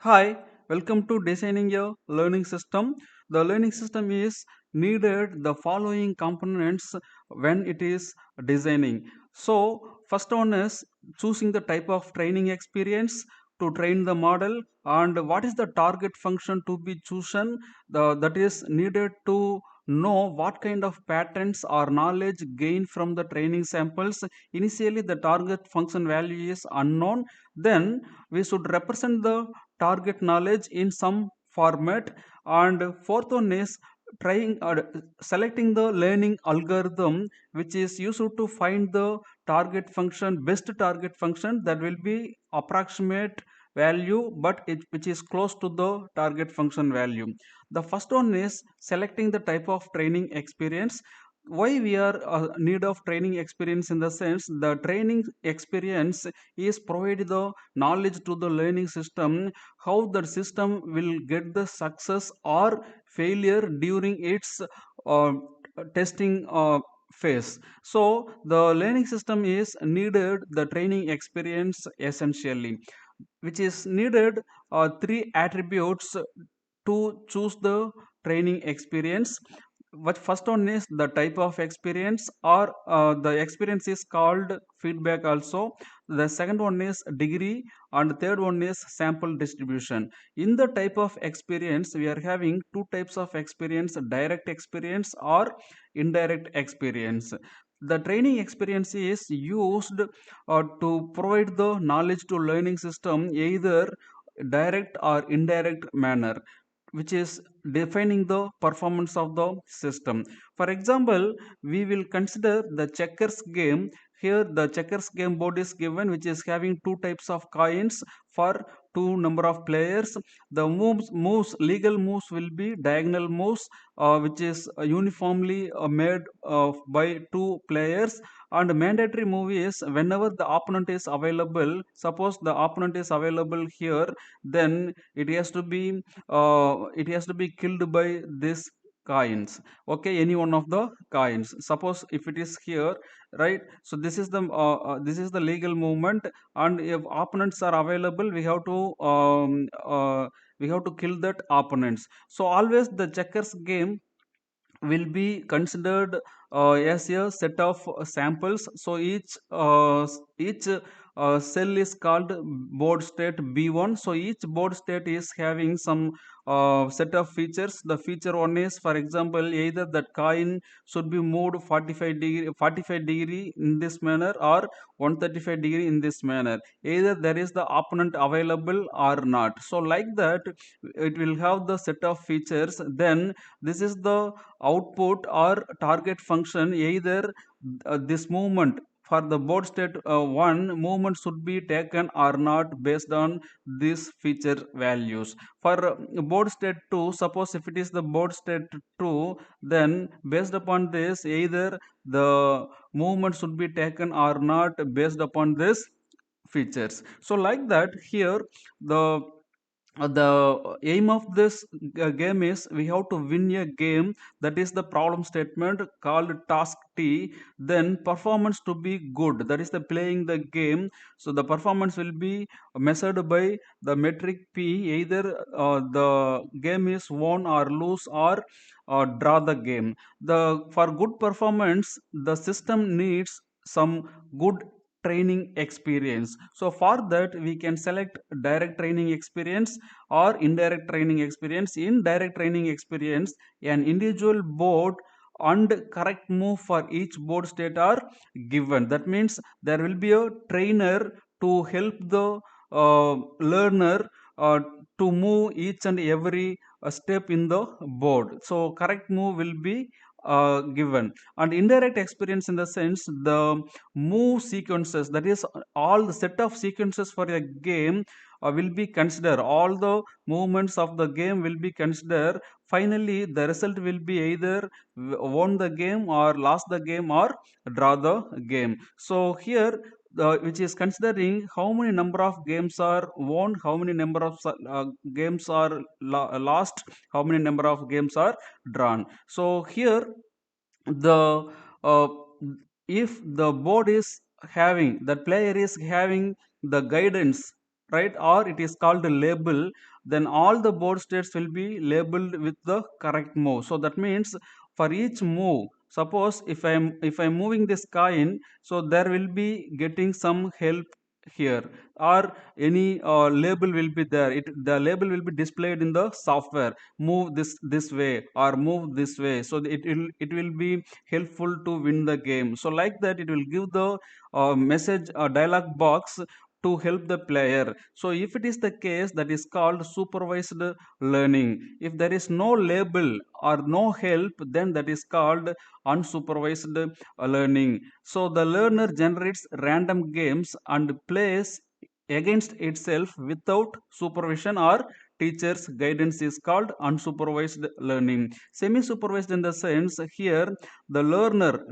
Hi, welcome to designing your learning system. The learning system is needed the following components when it is designing. So, first one is choosing the type of training experience to train the model and what is the target function to be chosen that is needed to know what kind of patterns or knowledge gained from the training samples. Initially the target function value is unknown, then we should represent the target knowledge in some format. And fourth one is trying selecting the learning algorithm which is used to find the target function, best target function that will be approximate value but which is close to the target function value. The first one is selecting the type of training experience. Why we are need of training experience? In the sense the training experience is provide the knowledge to the learning system how the system will get the success or failure during its uh, testing phase. So the learning system is needed the training experience essentially, which is needed three attributes to choose the training experience. What first one is the type of experience, or the experience is called feedback also. The second one is degree, and third one is sample distribution. In the type of experience we are having two types of experience: direct experience or indirect experience. The training experience is used to provide the knowledge to learning system either direct or indirect manner, which is defining the performance of the system. For example, we will consider the checkers game. Here the checkers game board is given, which is having two types of coins for two number of players. The moves legal moves will be diagonal moves, which is uniformly made by two players. And mandatory move is whenever the opponent is available. Suppose the opponent is available here, then it has to be killed by this coins. Okay, any one of the coins. Suppose if it is here, right? So this is the legal movement, and if opponents are available, we have to kill that opponents. So always the checkers game will be considered as a set of samples. So each cell is called board state b1. So each board state is having some set of features. The feature one is, for example, either that coin should be moved 45 degree in this manner or 135 degree in this manner. Either there is the opponent available or not. So like that it will have the set of features. Then this is the output or target function. Either this movement for the board state 1 movement should be taken or not based on these feature values. For board state 2, suppose if it is the board state 2, then based upon this either the movement should be taken or not based upon this features. So like that here the aim of this game is we have to win a game. That is the problem statement called task T. Then performance to be good, that is the playing the game. So the performance will be measured by the metric P. Either the game is won or lose or draw the game. The For good performance the system needs some good training experience. So for that we can select direct training experience or indirect training experience. In direct training experience, an individual board and correct move for each board state are given. That means there will be a trainer to help the learner to move each and every step in the board. So correct move will be given. And indirect experience in the sense the move sequences, that is all the set of sequences for a game will be considered. All the movements of the game will be considered. Finally the result will be either won the game or lost the game or draw the game. So here which is considering how many number of games are won, how many number of games are lost, how many number of games are drawn. So here the uh, if the board is having, the player is having the guidance right, or it is called a label, then all the board states will be labeled with the correct move. So that means for each move, suppose if I'm moving this coin, so there will be getting some help here, or any label will be there. The label will be displayed in the software, move this way or move this way, so it will be helpful to win the game. So like that, it will give the message dialog box to help the player. So if it is the case, that is called supervised learning. If there is no label or no help, then that is called unsupervised learning. So the learner generates random games and plays against itself without supervision or teacher's guidance is called unsupervised learning. Semi supervised in the sense here, the learner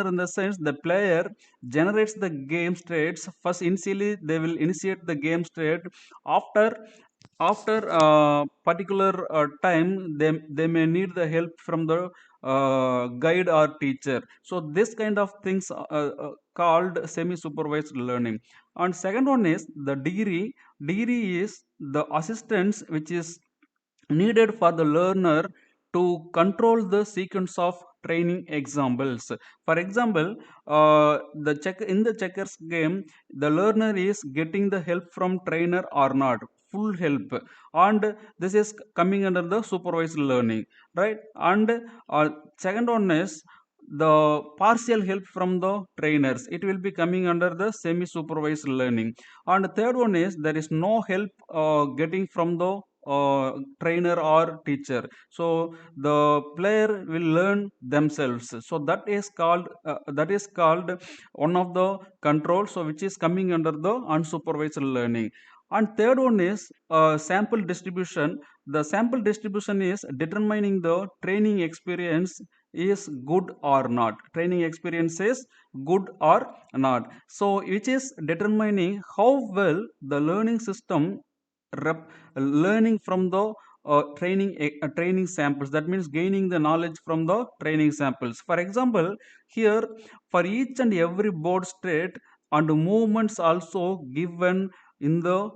in the sense the player generates the game states. First, initially they will initiate the game state. After after particular time, they may need the help from the guide or teacher. So this kind of things called semi supervised learning. And second one is the degree is the assistance which is needed for the learner to control the sequence of training examples. For example, the check in the checkers game, the learner is getting the help from trainer or not, full help, and this is coming under the supervised learning, right? And second one is the partial help from the trainers, it will be coming under the semi supervised learning. And third one is there is no help getting from the trainer or teacher, so the player will learn themselves. So that is called one of the controls, so which is coming under the unsupervised learning. And third one is sample distribution. The sample distribution is determining the training experience is good or not. Training experience is good or not, so which is determining how well the learning system learning from the training samples. That means gaining the knowledge from the training samples. For example, here, for each and every board state and movements also given in the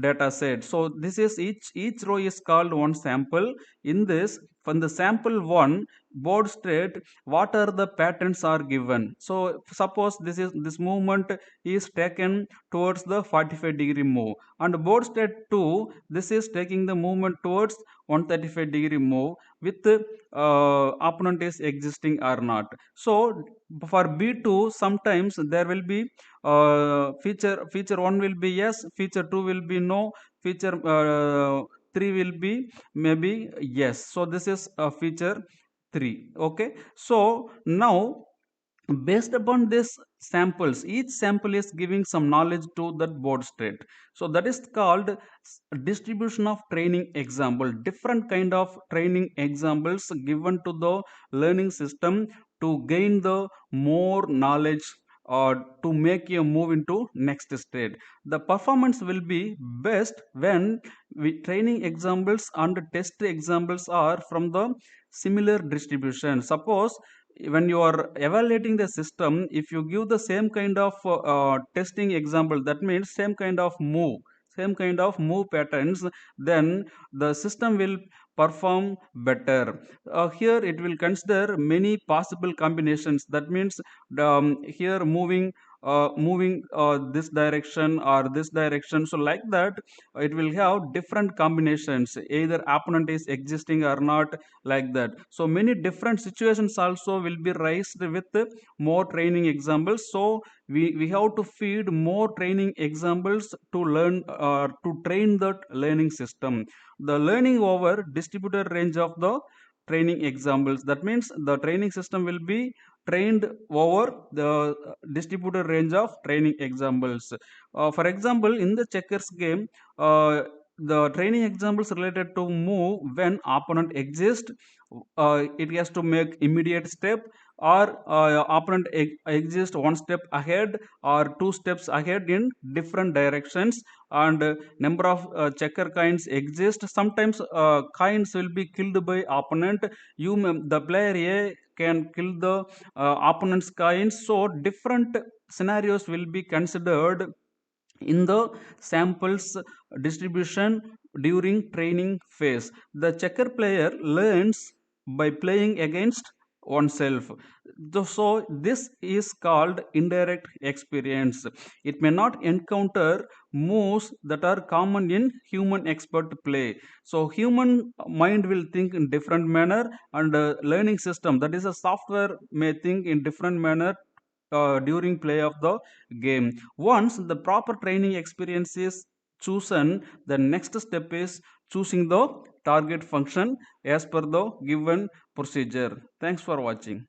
data set, so this is each row is called one sample. In this, from the sample one board state, what are the patterns are given. So suppose this movement is taken towards the 45-degree move, and board state 2, this is taking the movement towards 135-degree move with opponent is existing or not. So for B2, sometimes there will be feature 1 will be yes, feature 2 will be no, feature 3 will be maybe yes. So this is feature 3. Okay, so now based upon this samples, each sample is giving some knowledge to that board state. So that is called distribution of training example. Different kind of training examples given to the learning system to gain the more knowledge or to make you move into next state. The performance will be best when we training examples and test examples are from the similar distribution. Suppose when you are evaluating the system, if you give the same kind of testing example, that means same kind of move patterns, then the system will perform better. Here it will consider many possible combinations. That means here moving this direction or this direction, so like that it will have different combinations, either opponent is existing or not, like that. So many different situations also will be raised with more training examples. So we have to feed more training examples to learn to train that learning system. The learning over distributed range of the training examples, that means the training system will be trained over the distributed range of training examples. For example, in the checkers game, the training examples related to move when opponent exists, it has to make immediate step, or opponent exists one step ahead or two steps ahead in different directions, and number of checker coins exist. Sometimes coins will be killed by opponent. The player A can kill the opponent's coins. So different scenarios will be considered in the samples distribution during training phase. The checker player learns by playing against oneself. So this is called indirect experience. It may not encounter moves that are common in human expert play. So human mind will think in different manner, and learning system, that is a software, may think in different manner during play of the game. Once the proper training experience is chosen, the next step is choosing the target function as per the given procedure. Thanks for watching.